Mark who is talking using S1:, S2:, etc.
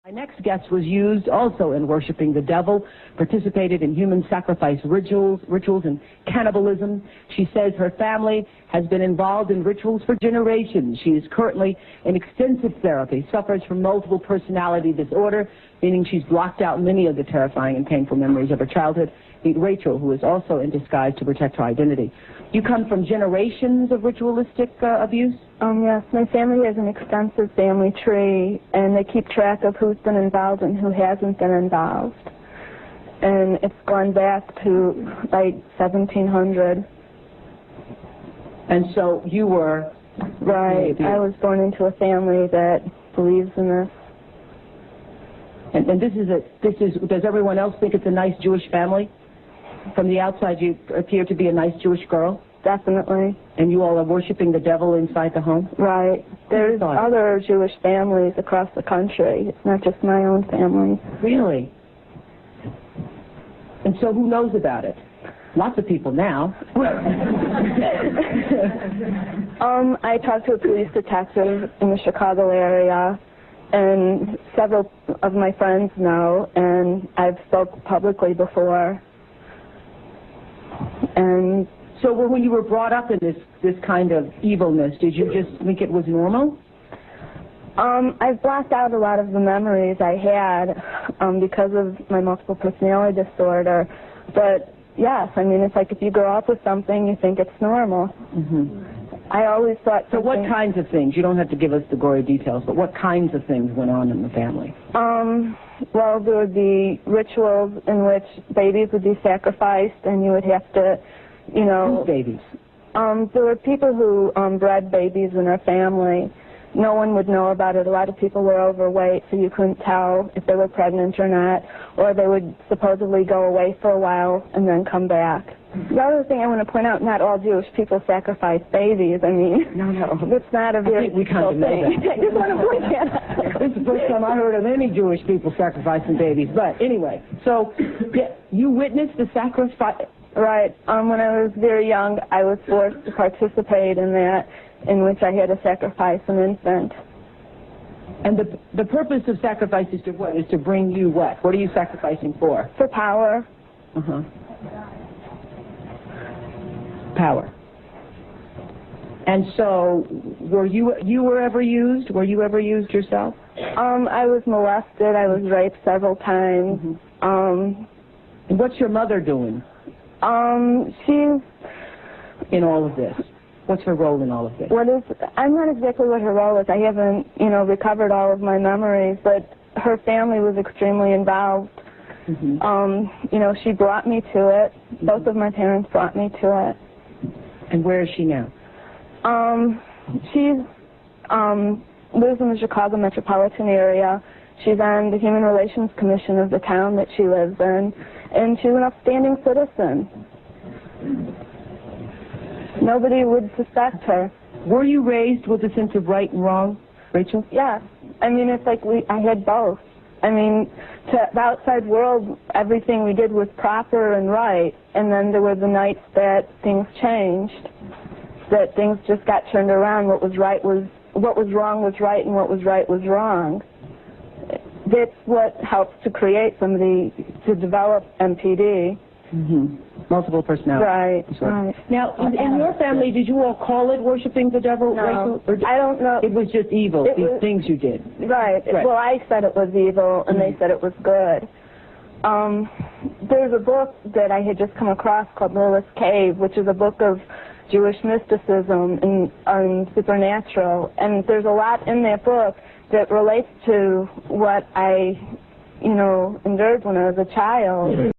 S1: My next guest was used also in worshiping the devil, participated in human sacrifice rituals and cannibalism. She says her family has been involved in rituals for generations. She is currently in extensive therapy, suffers from multiple personality disorder, meaning she's blocked out many of the terrifying and painful memories of her childhood. Meet Rachel, who is also in disguise to protect her identity. You come from generations of ritualistic abuse?
S2: Yes, my family has an extensive family tree, and they keep track of who's been involved and who hasn't been involved. And it's gone back to, like, 1700.
S1: And so you were...
S2: Right, I was born into a family that believes in this.
S1: And does everyone else think it's a nice Jewish family? From the outside, you appear to be a nice Jewish girl?
S2: Definitely.
S1: And you all are worshiping the devil inside the home?
S2: Right. There's other Jewish families across the country. It's not just my own family.
S1: Really? And so who knows about it? Lots of people now.
S2: I talked to a police detective in the Chicago area, and several of my friends know, and I've spoke publicly before. And
S1: so when you were brought up in this kind of evilness, did you just think it was normal?
S2: I've blocked out a lot of the memories I had because of my multiple personality disorder. But yes, I mean, it's like if you grow up with something, you think it's normal.
S1: Mm-hmm.
S2: I always thought
S1: So what kinds of things? You don't have to give us the gory details, but what kinds of things went on in the family?
S2: Well, there would be rituals in which babies would be sacrificed, and you would have to, you know...
S1: Whose babies?
S2: There were people who bred babies in their family. No one would know about it. A lot of people were overweight, so you couldn't tell if they were pregnant or not, or they would supposedly go away for a while and then come back. The other thing I want to point out, not all Jewish people sacrifice babies. I mean,
S1: no.
S2: It's not a very
S1: difficult thing.
S2: I just want to point that out.
S1: This is the first time I heard of any Jewish people sacrificing babies. But anyway, so you witnessed the sacrifice?
S2: Right. When I was very young, I was forced to participate in that, in which I had to sacrifice an infant.
S1: And the purpose of sacrifice is to what? Is to bring you what? What are you sacrificing for?
S2: For power.
S1: Uh-huh. Power. And so, were you ever used? Were you ever used yourself?
S2: I was molested. I was raped several times.
S1: Mm-hmm. And what's your mother doing?
S2: She's...
S1: In all of this? What's her role in all of this?
S2: I'm not exactly what her role is. I haven't, recovered all of my memories, but her family was extremely involved. Mm-hmm. She brought me to it. Mm-hmm. Both of my parents brought me to it.
S1: And where is she now?
S2: She lives in the Chicago metropolitan area. She's on the Human Relations Commission of the town that she lives in, and she's an upstanding citizen. Nobody would suspect her.
S1: Were you raised with a sense of right and wrong, Rachel?
S2: Yeah. I mean, it's like I had both. I mean, to the outside world, everything we did was proper and right, and then there were the nights that things changed, that things just got turned around. What was wrong was right, and what was right was wrong. That's what helps to create somebody to develop MPD.
S1: Mm-hmm. Multiple personality.
S2: Right, right.
S1: Now, in your family, did you all call it worshiping the devil?
S2: No, I don't know.
S1: It was just evil, these things you did.
S2: Right. Well, I said it was evil, and they said it was good. There's a book that I had just come across called Lilith's Cave, which is a book of Jewish mysticism and supernatural, and there's a lot in that book that relates to what I, endured when I was a child.